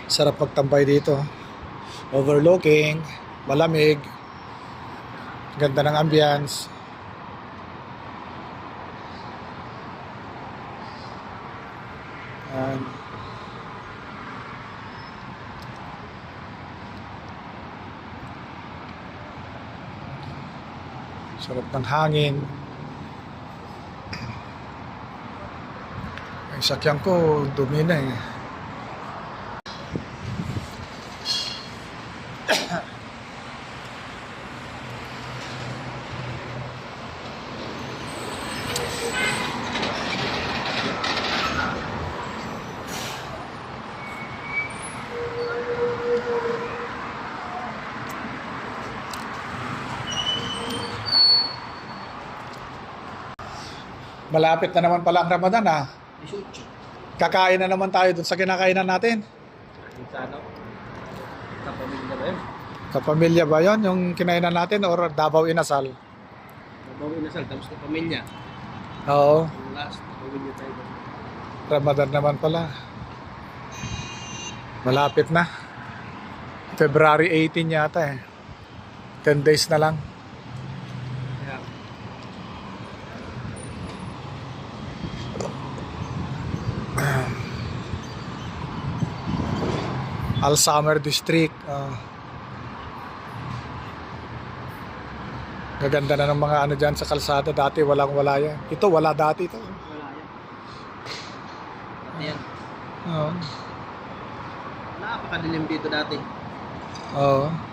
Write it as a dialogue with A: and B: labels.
A: Sarap magtambay dito. Overlooking, malamig, ganda ng ambience. And sarap ng hangin. Ang sakyan ko dumi na eh. Malapit na naman pala ang Ramadan ah.
B: 18.
A: Kakain na naman tayo dun sa kinakainan natin.
B: Sa ano? Kapamilya ba yun?
A: Kapamilya ba yon yung kinainan natin or Davao Inasal?
B: Babaw inasal, tapos kapamilya.
A: Oo,
B: Ang last, kapamilya tayo.
A: Ramadan naman pala. Malapit na. February 18 yata eh. 10 days na lang.
B: Kaya,
A: Alsamer District. Gaganda na ng mga ano dyan sa kalsada. Dati walang-wala yan. Ito, wala dati ito.
B: wala yan. Pati yan.
A: Oo.
B: Napakadilim dito dati.
A: Oo.